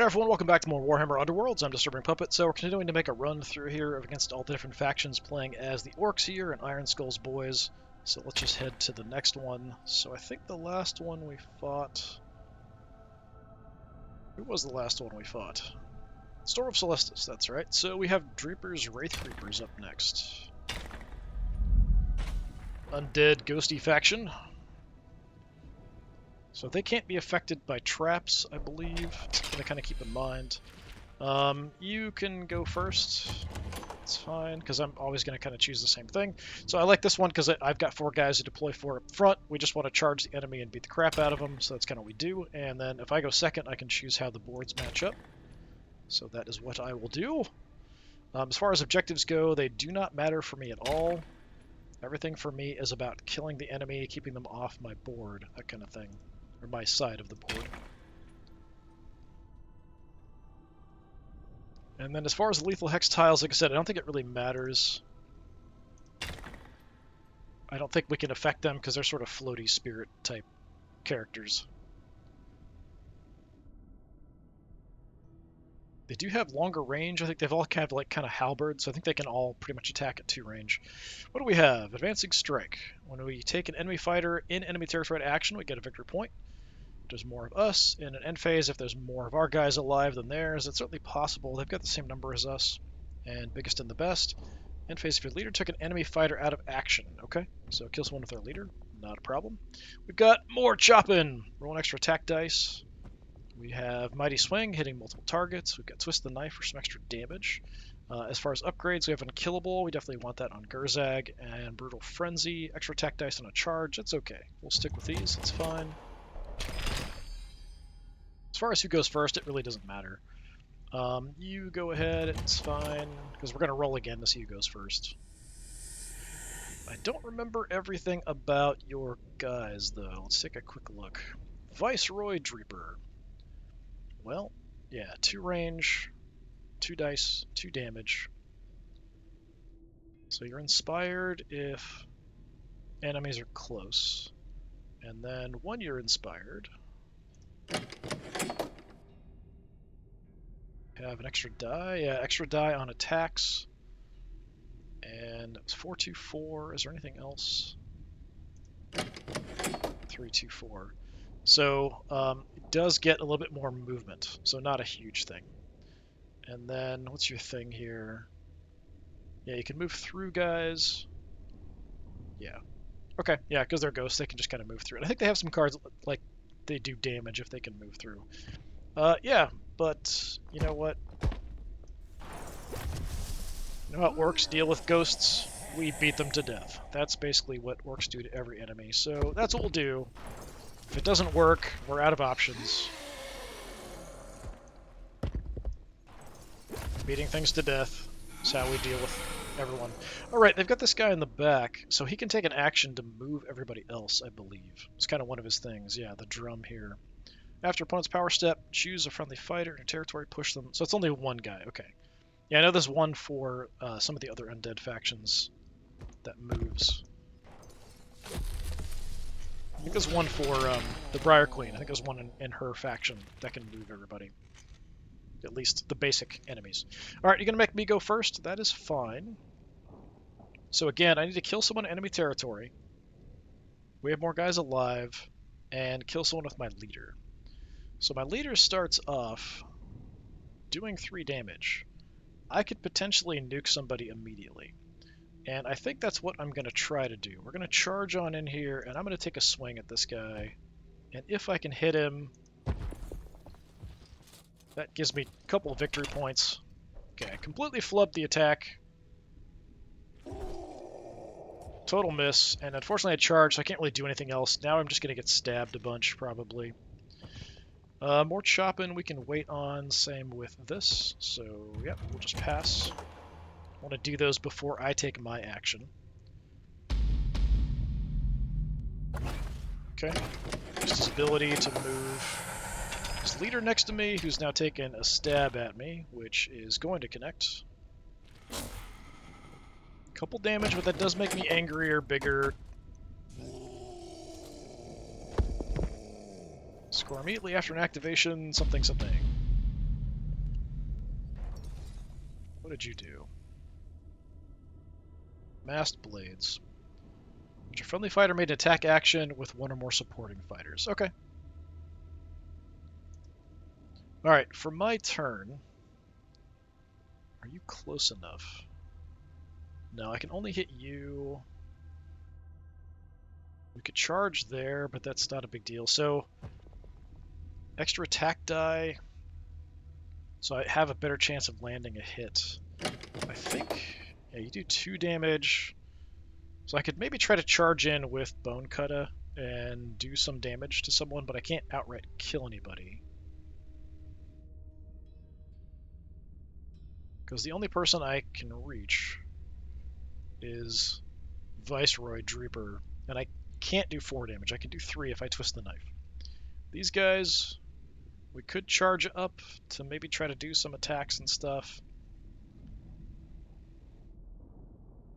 Hey everyone, welcome back to more Warhammer Underworlds. I'm DisturbingPuppet. So we're continuing to make a run through here against all the different factions, playing as the Orks here and Ironskull's Boyz. So let's just head to the next one. So I think the last one we fought... Who was the last one we fought? Storm of Celestis, that's right. So we have Dreper's Wraithcreepers up next. Undead ghosty faction. So they can't be affected by traps, I believe. Something to kind of keep in mind. You can go first. It's fine, because I'm always going to kind of choose the same thing. So I like this one because I've got 4 guys to deploy 4 up front. We just want to charge the enemy and beat the crap out of them, so that's kind of what we do. And then if I go second, I can choose how the boards match up. So that is what I will do. As far as objectives go, they do not matter for me at all. Everything for me is about killing the enemy, keeping them off my board, that kind of thing. Or my side of the board. And then as far as lethal hex tiles, like I said, I don't think it really matters. I don't think we can affect them because they're sort of floaty spirit type characters. They do have longer range. I think they've all kind of halberds, so I think they can all pretty much attack at 2 range. What do we have? Advancing Strike. When we take an enemy fighter in enemy territory to action, we get a victory point. There's more of us in an end phase. If there's more of our guys alive than theirs, it's certainly possible. They've got the same number as us, and biggest and the best. End phase, if your leader took an enemy fighter out of action. Okay, so kill someone with their leader, not a problem. We've got more chopping. Roll an extra attack dice. We have Mighty Swing, hitting multiple targets. We've got Twist the Knife for some extra damage. As far as upgrades, we have Unkillable. We definitely want that on Gurzag. And Brutal Frenzy, extra attack dice on a charge. That's okay. We'll stick with these. It's fine. As far as who goes first, it really doesn't matter. You go ahead, it's fine, because we're going to roll again to see who goes first. I don't remember everything about your guys, though. Let's take a quick look. Viceroy Dreper. Well, yeah, 2 range, 2 dice, 2 damage. So you're inspired if enemies are close. And then 1 you're inspired. Have an extra die. Yeah, extra die on attacks. And it's 4-2-4. Is there anything else? 3-2-4. So it does get a little bit more movement. So not a huge thing. And then what's your thing here? Yeah, you can move through guys. Yeah. Okay, yeah, because they're ghosts, they can just kind of move through it. I think they have some cards like they do damage if they can move through. Yeah, but you know what? You know how Orks deal with ghosts? We beat them to death. That's basically what Orks do to every enemy. So that's what we'll do. If it doesn't work, we're out of options. Beating things to death is how we deal with everyone. Alright, they've got this guy in the back, so he can take an action to move everybody else, I believe. It's kind of one of his things. Yeah, the drum here. After opponent's power step, choose a friendly fighter in your territory, push them. So it's only 1 guy, okay. Yeah, I know there's one for some of the other Undead factions that moves. I think there's one for the Briar Queen. I think there's one in her faction that can move everybody. At least the basic enemies. Alright, you're going to make me go first? That is fine. So again, I need to kill someone in enemy territory. We have more guys alive. And kill someone with my leader. So my leader starts off doing 3 damage. I could potentially nuke somebody immediately. And I think that's what I'm going to try to do. We're going to charge on in here, and I'm going to take a swing at this guy. And if I can hit him, that gives me a couple of victory points. Okay, I completely flubbed the attack. Total miss, and unfortunately I charged, so I can't really do anything else. Now I'm just going to get stabbed a bunch, probably. More chopping we can wait on, same with this. So, yep, we'll just pass. I want to do those before I take my action. Okay, just his ability to move. His leader next to me, who's now taken a stab at me, which is going to connect. Couple damage, but that does make me angrier, bigger. Score immediately after an activation, something, something. What did you do? Massed blades. Which a friendly fighter made an attack action with one or more supporting fighters. Okay. Alright, for my turn... Are you close enough? No, I can only hit you... We could charge there, but that's not a big deal. So, extra attack die... So I have a better chance of landing a hit. I think... Yeah, you do 2 damage. So I could maybe try to charge in with Bone Cutter and do some damage to someone, but I can't outright kill anybody. Because the only person I can reach is Viceroy Dreper, and I can't do 4 damage. I can do 3 if I twist the knife. These guys, we could charge up to maybe try to do some attacks and stuff.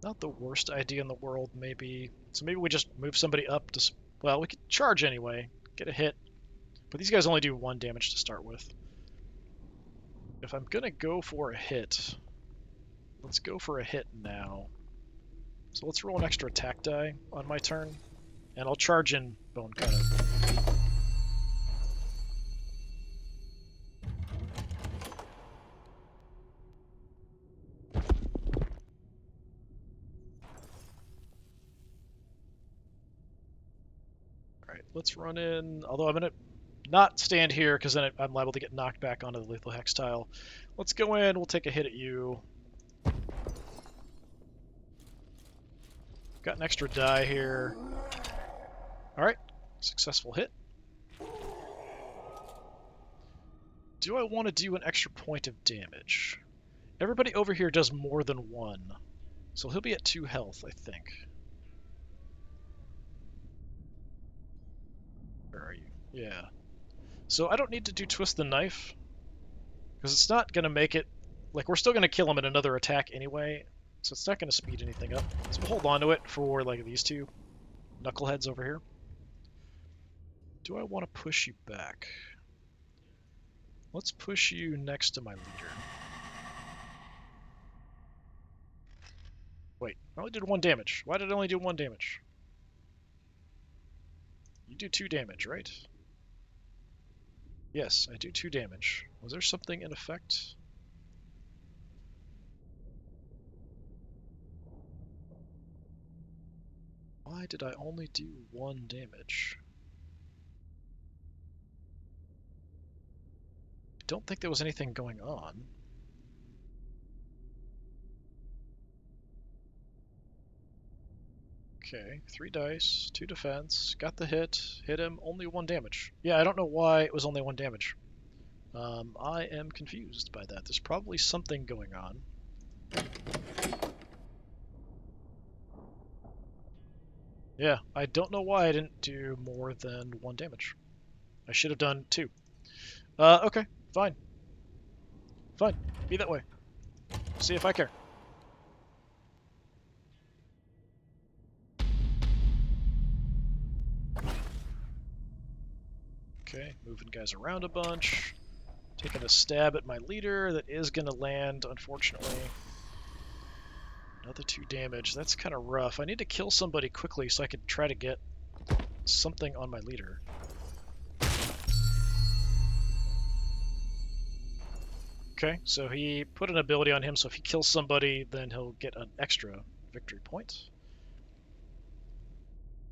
Not the worst idea in the world, maybe. So maybe we just move somebody up to... Well, we could charge anyway, get a hit. But these guys only do 1 damage to start with. If I'm gonna go for a hit, let's go for a hit now. So let's roll an extra attack die on my turn, and I'll charge in Bone Cutter. Alright, let's run in, although I'm gonna not stand here because then I'm liable to get knocked back onto the lethal hex tile. Let's go in, we'll take a hit at you. Got an extra die here. Alright, successful hit. Do I want to do an extra point of damage? Everybody over here does more than 1. So he'll be at 2 health, I think. Where are you? Yeah. So I don't need to do Twist the Knife, because it's not going to make it... Like, we're still going to kill him in another attack anyway, so it's not going to speed anything up. So we'll hold on to it for, like, these 2 knuckleheads over here. Do I want to push you back? Let's push you next to my leader. Wait, I only did 1 damage. Why did I only do 1 damage? You do 2 damage, right? Yes, I do 2 damage. Was there something in effect? Why did I only do 1 damage? I don't think there was anything going on. Okay, 3 dice, 2 defense, got the hit, hit him, only 1 damage. Yeah, I don't know why it was only 1 damage. I am confused by that. There's probably something going on. Yeah, I don't know why I didn't do more than 1 damage. I should have done 2. Okay, fine. Fine, be that way. See if I care. Okay, moving guys around a bunch. Taking a stab at my leader that is going to land, unfortunately. Another 2 damage. That's kind of rough. I need to kill somebody quickly so I can try to get something on my leader. Okay, so he put an ability on him, so if he kills somebody, then he'll get an extra victory point.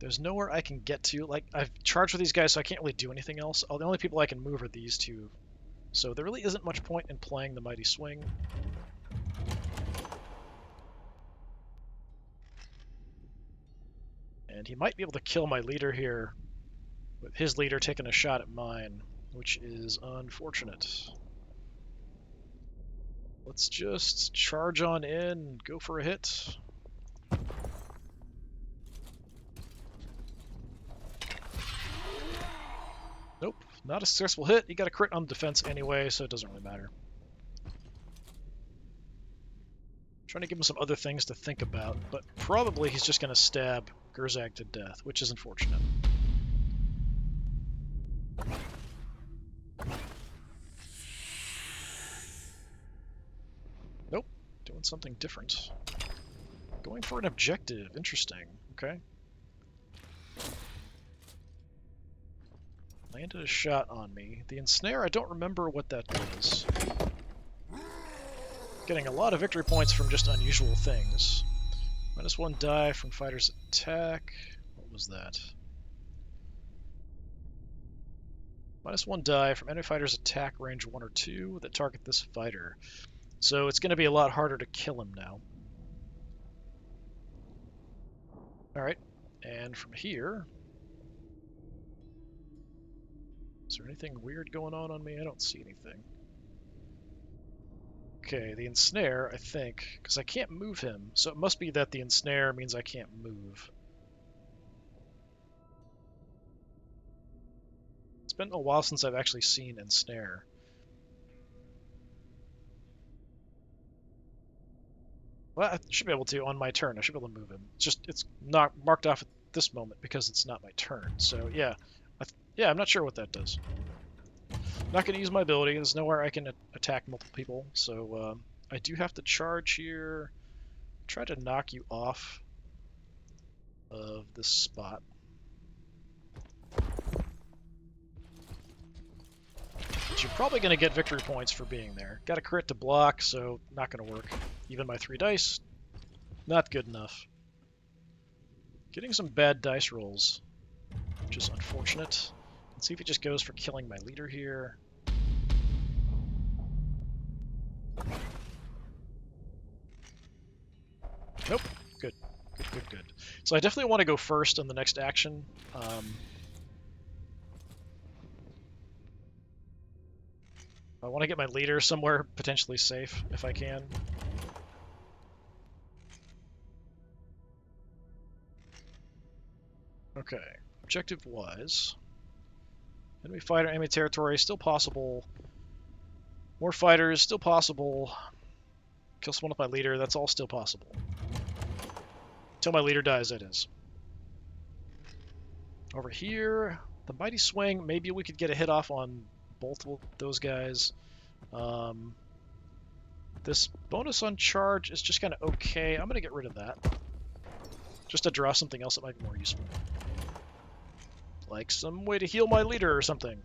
There's nowhere I can get to. Like, I've charged with these guys, so I can't really do anything else. The only people I can move are these 2. So there really isn't much point in playing the Mighty Swing. And he might be able to kill my leader here, with his leader taking a shot at mine, which is unfortunate. Let's just charge on in and go for a hit. Nope, not a successful hit. He got a crit on the defense anyway, so it doesn't really matter. Trying to give him some other things to think about, but probably he's just going to stab Gerzag to death, which is unfortunate. Nope, Doing something different. Going for an objective. Interesting. Okay. Landed a shot on me. The ensnare, I don't remember what that does. Getting a lot of victory points from just unusual things. -1 die from fighter's attack. What was that? -1 die from enemy fighter's attack range 1 or 2 that target this fighter. So it's going to be a lot harder to kill him now. Alright, and from here... Is there anything weird going on me? I don't see anything. Okay, the ensnare, I think, because I can't move him, so it must be that the ensnare means I can't move. It's been a while since I've actually seen ensnare. Well, I should be able to on my turn. I should be able to move him. It's not marked off at this moment because it's not my turn. So yeah, I'm not sure what that does. I'm not going to use my ability. There's nowhere I can attack multiple people. So I do have to charge here. Try to knock you off of this spot. But you're probably going to get victory points for being there. Got a crit to block, so not going to work. Even my 3 dice, not good enough. Getting some bad dice rolls, which is unfortunate. Let's see if he just goes for killing my leader here. Nope. Good. Good. So I definitely want to go first in the next action. I want to get my leader somewhere potentially safe, if I can. Okay. Objective-wise... Enemy fighter, enemy territory, still possible. More fighters, still possible. Kill someone with my leader, that's all still possible. Until my leader dies, that is. Over here, the Mighty Swing, maybe we could get a hit off on both of those guys. This bonus on charge is just kind of okay. I'm going to get rid of that. Just to draw something else that might be more useful. Like some way to heal my leader or something.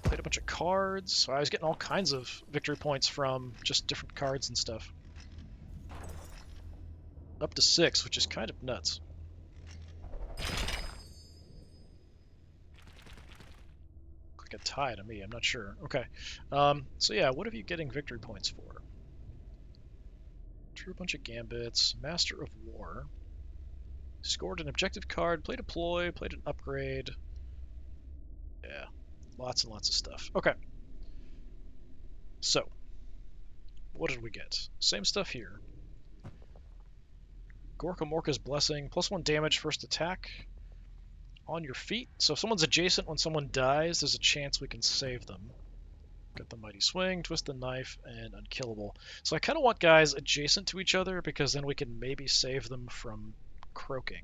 Played a bunch of cards, so I was getting all kinds of victory points from just different cards and stuff. Up to 6, which is kind of nuts. Like a tie to me, I'm not sure. Okay, so yeah, what are you getting victory points for? Drew a bunch of gambits, Master of War. Scored an objective card, played a ploy, played an upgrade. Yeah, lots and lots of stuff. Okay. So, what did we get? Same stuff here. Gorka Morka's Blessing, +1 damage first attack. On your feet. So if someone's adjacent when someone dies, there's a chance we can save them. Got the Mighty Swing, Twist the Knife, and Unkillable. So I kind of want guys adjacent to each other because then we can maybe save them from croaking.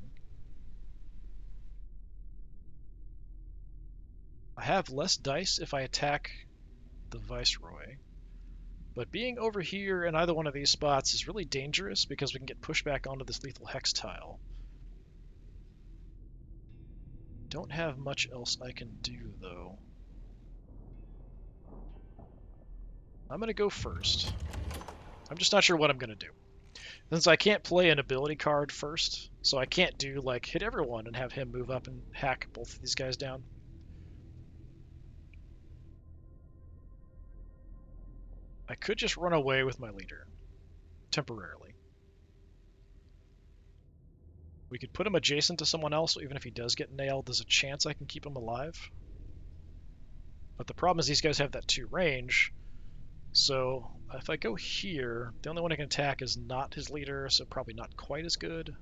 I have less dice if I attack the Viceroy, but being over here in either one of these spots is really dangerous because we can get pushed back onto this lethal hex tile. Don't have much else I can do, though. I'm going to go first. I'm just not sure what I'm going to do. Since I can't play an ability card first, so I can't do, like, hit everyone and have him move up and hack both of these guys down. I could just run away with my leader. Temporarily. We could put him adjacent to someone else, so even if he does get nailed, there's a chance I can keep him alive. But the problem is these guys have that 2 range, so if I go here, the only one I can attack is not his leader, so probably not quite as good.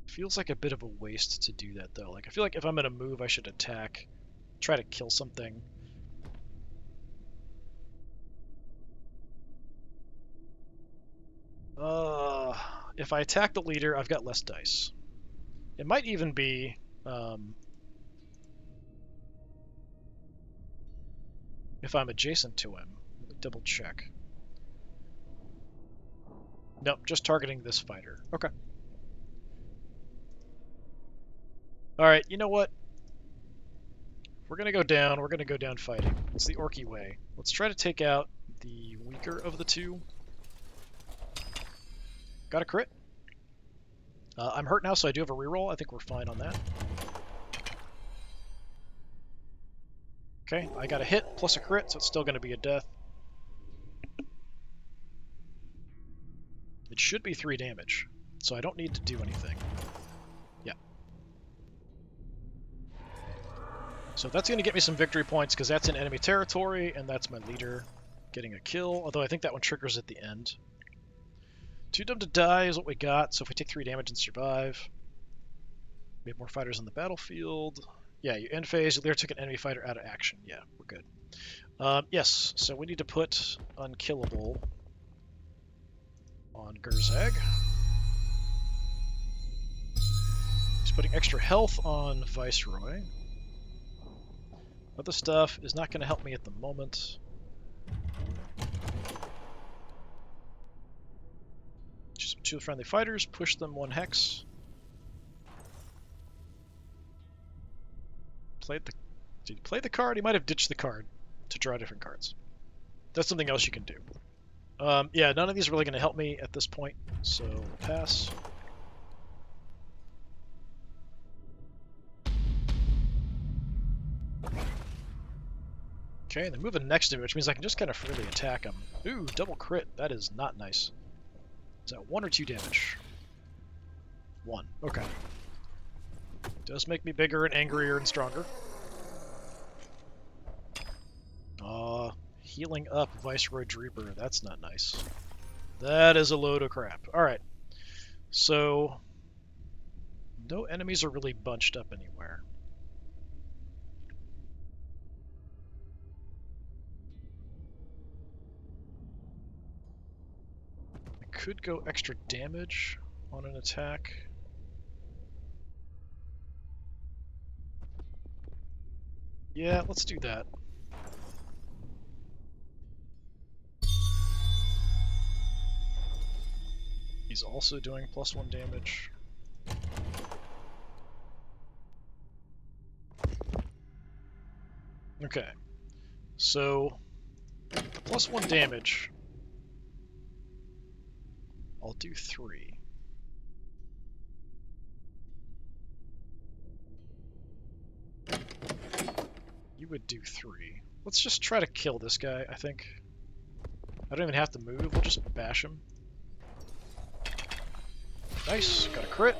Feels like a bit of a waste to do that, though. Like, I feel like if I'm going to move, I should attack, try to kill something. If I attack the leader, I've got less dice. It might even be... if I'm adjacent to him. Let me double check. Nope, just targeting this fighter. Okay. Alright, you know what? If we're gonna go down, we're gonna go down fighting. It's the Orky way. Let's try to take out the weaker of the two. Got a crit. I'm hurt now, so I do have a reroll. I think we're fine on that. Okay, I got a hit plus a crit, so it's still going to be a death. It should be 3 damage, so I don't need to do anything. Yeah. So that's going to get me some victory points, because that's in enemy territory, and that's my leader getting a kill, although I think that one triggers at the end. Too dumb to die is what we got, so if we take 3 damage and survive. We have more fighters on the battlefield. Yeah, you end phase, your leader took an enemy fighter out of action. Yeah, we're good. Yes, so we need to put unkillable on Gurzag. He's putting extra health on Viceroy. Other stuff is not going to help me at the moment. Choose friendly fighters, push them 1 hex. Did he play the card? He might have ditched the card to draw different cards. That's something else you can do. Yeah, none of these are really going to help me at this point, so we'll pass. Okay, they're moving next to me, which means I can just kind of freely attack them. Ooh, double crit. That is not nice. Is that 1 or 2 damage? 1. Okay. Does make me bigger and angrier and stronger. Healing up Viceroy Dreper. That's not nice. That is a load of crap. Alright. So, no enemies are really bunched up anywhere. I could go extra damage on an attack. Yeah, let's do that. He's also doing +1 damage. Okay, so +1 damage. I'll do 3. You would do 3. Let's just try to kill this guy, I think. I don't even have to move, we'll just bash him. Nice, got a crit.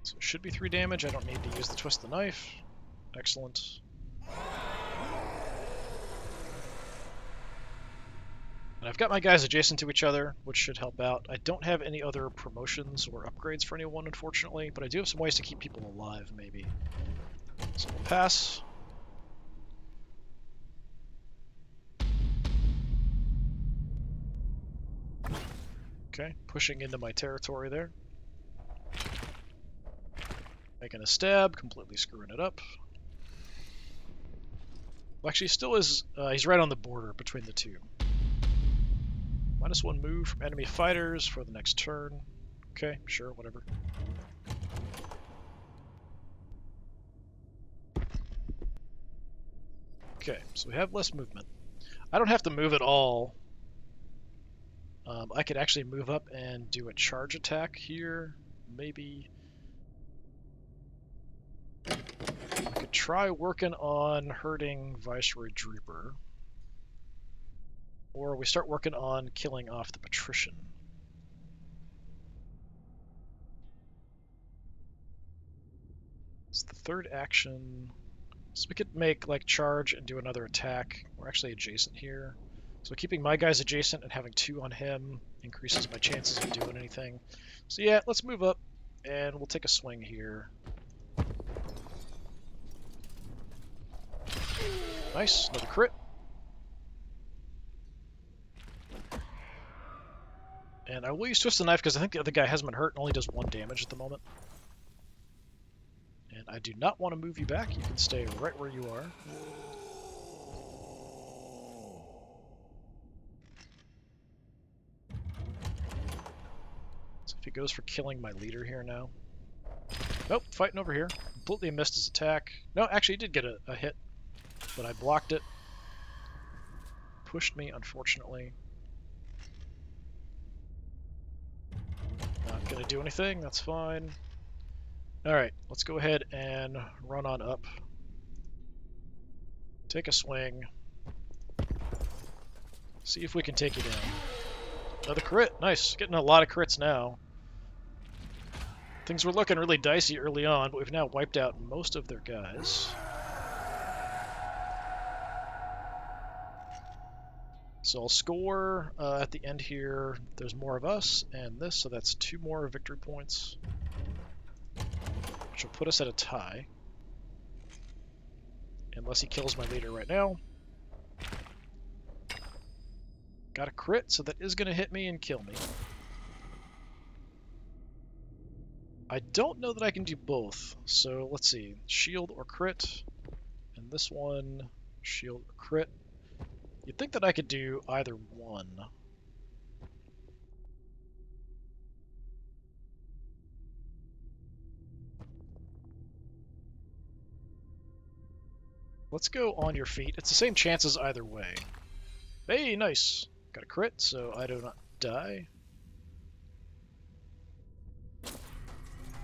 So it should be 3 damage, I don't need to use the twist the knife. Excellent. And I've got my guys adjacent to each other, which should help out. I don't have any other promotions or upgrades for anyone, unfortunately, but I do have some ways to keep people alive, maybe. So we'll pass. Okay, pushing into my territory there. Making a stab, completely screwing it up. Well, actually, still is. He's right on the border between the two. -1 move from enemy fighters for the next turn. Okay, sure, whatever. Okay, so we have less movement. I don't have to move at all. I could actually move up and do a charge attack here, maybe. I could try working on hurting Viceroy Dreper. Or we start working on killing off the Patrician. It's the 3rd action. So we could make, like, charge and do another attack. We're actually adjacent here. So keeping my guys adjacent and having 2 on him increases my chances of doing anything. So yeah, let's move up, and we'll take a swing here. Nice, another crit. And I will use Twist the Knife because I think the other guy hasn't been hurt and only does 1 damage at the moment. And I do not want to move you back. You can stay right where you are. So if he goes for killing my leader here now. Nope, fighting over here. Completely missed his attack. No, actually he did get a hit, but I blocked it. Pushed me, unfortunately. Not gonna do anything, that's fine. Alright, let's go ahead and run on up. Take a swing. See if we can take you down. Another crit, nice. Getting a lot of crits now. Things were looking really dicey early on, but we've now wiped out most of their guys. So I'll score at the end here. There's more of us and this, so that's 2 more victory points, which will put us at a tie. Unless he kills my leader right now. Got a crit, so that is going to hit me and kill me. I don't know that I can do both, so let's see. Shield or crit, and this one, shield or crit. You'd think that I could do either one. Let's go on your feet. It's the same chances either way. Hey, nice. Got a crit, so I do not die.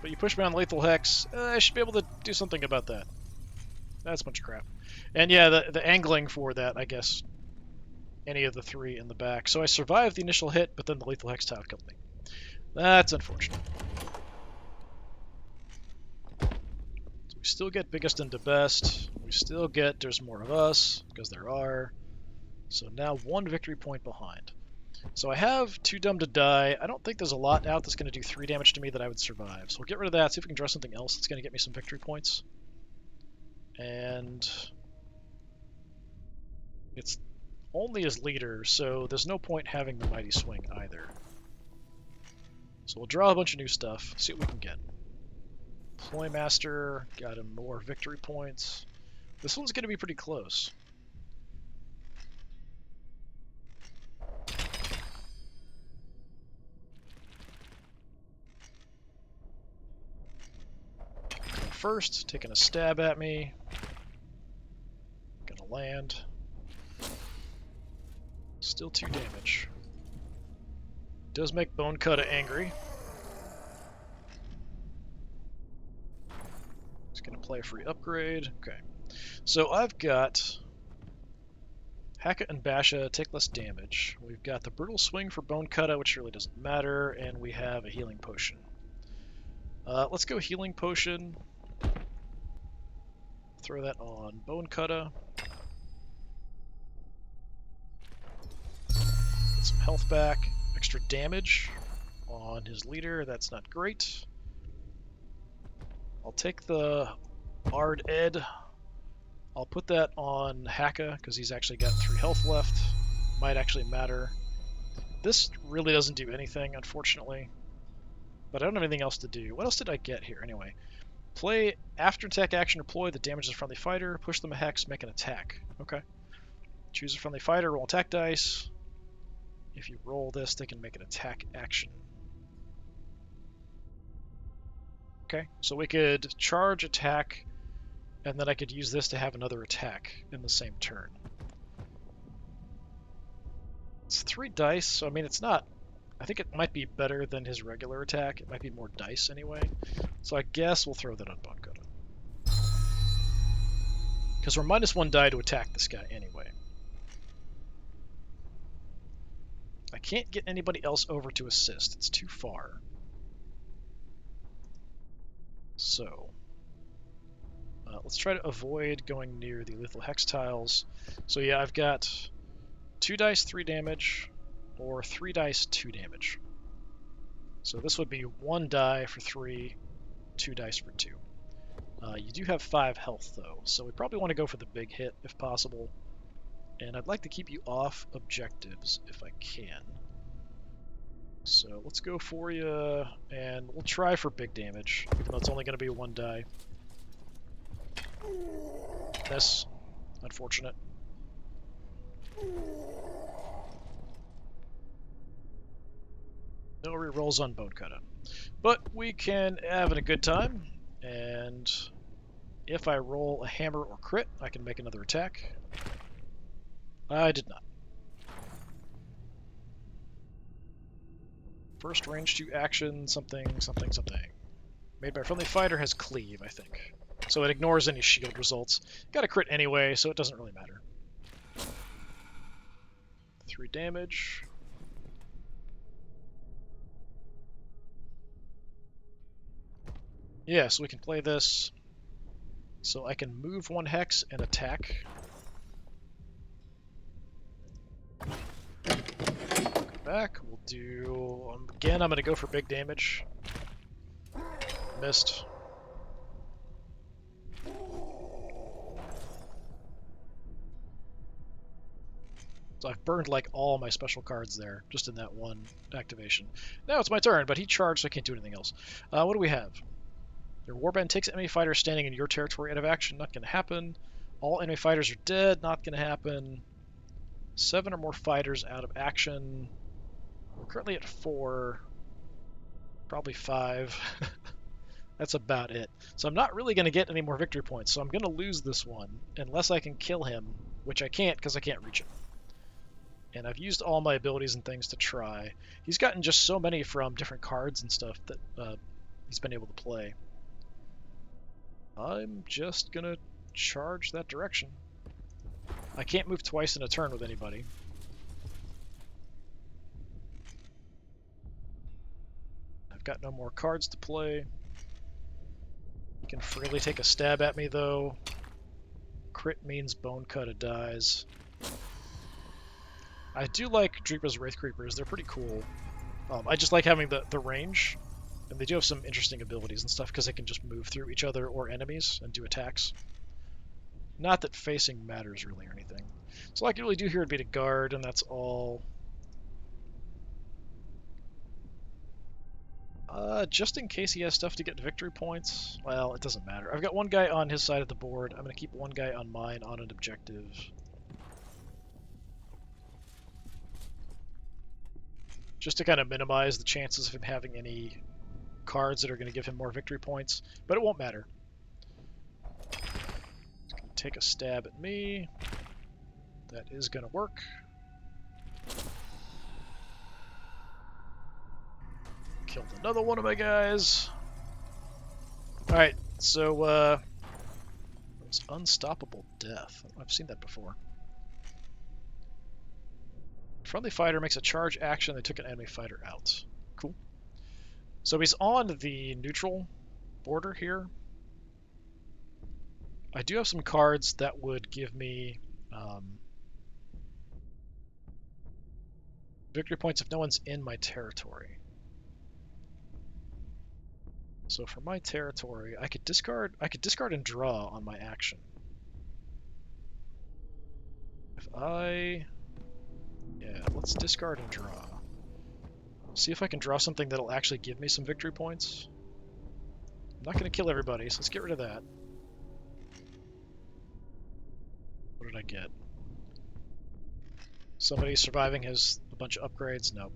But you push me on Lethal Hex. I should be able to do something about that. That's a bunch of crap. And yeah, the angling for that, I guess, any of the 3 in the back. So I survived the initial hit, but then the Lethal Hex tile killed me. That's unfortunate. So we still get biggest into best. We still get there's more of us, because there are. So now 1 victory point behind. So I have Too Dumb to Die. I don't think there's a lot out that's going to do 3 damage to me that I would survive. So we'll get rid of that, see if we can draw something else that's going to get me some victory points. And it's only as leader, so there's no point having the Mighty Swing either. So we'll draw a bunch of new stuff, see what we can get. Ploymaster, got him more victory points. This one's going to be pretty close. First, taking a stab at me. Gonna land. Still 2 damage. Does make Bone Cutter angry. Just gonna play a free upgrade. Okay. So I've got Haka and Basha take less damage. We've got the Brutal Swing for Bone Cutter, which really doesn't matter, and we have a Healing Potion. Let's go Healing Potion. Throw that on Bone Cutter. Get some health back. Extra damage on his leader. That's not great. I'll take the Ard Ed. I'll put that on Haka because he's actually got 3 health left. Might actually matter. This really doesn't do anything, unfortunately. But I don't have anything else to do. What else did I get here anyway? Play after attack action deploy that damages a friendly fighter. Push them a hex, make an attack. Okay. Choose a friendly fighter, roll attack dice. If you roll this, they can make an attack action. Okay, so we could charge attack, and then I could use this to have another attack in the same turn. It's 3 dice, so I mean it's not... I think it might be better than his regular attack. It might be more dice anyway. So I guess we'll throw that on Bone Cutter. Because we're -1 die to attack this guy anyway. I can't get anybody else over to assist. It's too far. So, let's try to avoid going near the lethal hex tiles. So yeah, I've got 2 dice, 3 damage, or 3 dice, 2 damage. So this would be 1 die for 3, 2 dice for 2. You do have 5 health though, so we probably want to go for the big hit if possible. And I'd like to keep you off objectives if I can. So let's go for you, and we'll try for big damage, even though it's only going to be 1 die. Miss. Unfortunate. No rerolls on Bone Cutter. But we can have a good time, and if I roll a hammer or crit, I can make another attack. I did not. First range 2 action, something, something, something. Made by a friendly fighter has cleave, I think. So it ignores any shield results. Got a crit anyway, so it doesn't really matter. 3 damage. Yeah, so we can play this. So I can move 1 hex and attack. Go back. We'll do... again, I'm going to go for big damage. Missed. So I've burned like all my special cards there, just in that one activation. Now it's my turn, but he charged, so I can't do anything else. What do we have? Your warband takes enemy fighters standing in your territory out of action. Not going to happen. All enemy fighters are dead. Not going to happen. 7 or more fighters out of action. We're currently at 4. Probably 5. That's about it. So I'm not really going to get any more victory points, so I'm going to lose this one, unless I can kill him, which I can't because I can't reach him. And I've used all my abilities and things to try. He's gotten just so many from different cards and stuff that he's been able to play. I'm just going to charge that direction. I can't move twice in a turn with anybody. I've got no more cards to play. He can freely take a stab at me, though. Crit means Bone Cutter dies. I do like Dreper's Wraithcreepers. They're pretty cool. I just like having the range. And they do have some interesting abilities and stuff, because they can just move through each other or enemies and do attacks. Not that facing matters really or anything. So all I can really do here would be to guard, and that's all. Just in case he has stuff to get victory points, well, it doesn't matter. I've got 1 guy on his side of the board. I'm going to keep 1 guy on mine on an objective. Just to kind of minimize the chances of him having any cards that are going to give him more victory points, but it won't matter. He's going to take a stab at me. That is going to work. Killed another one of my guys. Alright, so it's Unstoppable Death. I've seen that before. Friendly fighter makes a charge action. They took an enemy fighter out. Cool. So he's on the neutral border here. I do have some cards that would give me victory points if no one's in my territory. So for my territory, I could discard and draw on my action. Yeah, let's discard and draw. See if I can draw something that'll actually give me some victory points. I'm not going to kill everybody, so let's get rid of that. What did I get? Somebody surviving has a bunch of upgrades? Nope.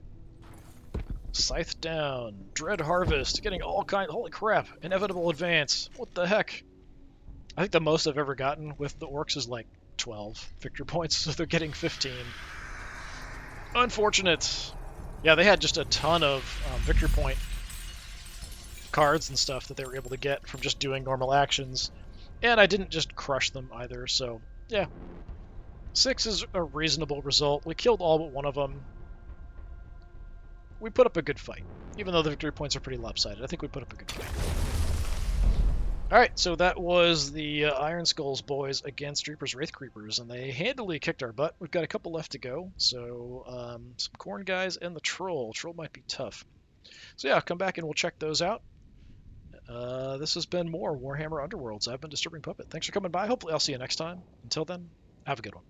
Scythe down. Dread Harvest. Getting all kinds. Holy crap. Inevitable advance. What the heck? I think the most I've ever gotten with the Orks is like 12 victory points, so they're getting 15. Unfortunate. Yeah, they had just a ton of victory point cards and stuff that they were able to get from just doing normal actions. And I didn't just crush them either, so yeah. 6 is a reasonable result. We killed all but one of them. We put up a good fight. Even though the victory points are pretty lopsided, I think we put up a good fight. Alright, so that was the Ironskull's boys against Dreper's Wraithcreepers, and they handily kicked our butt. We've got a couple left to go, so some corn guys and the troll. Troll might be tough. So yeah, come back and we'll check those out. This has been more Warhammer Underworlds. I've been Disturbing Puppet. Thanks for coming by. Hopefully I'll see you next time. Until then, have a good one.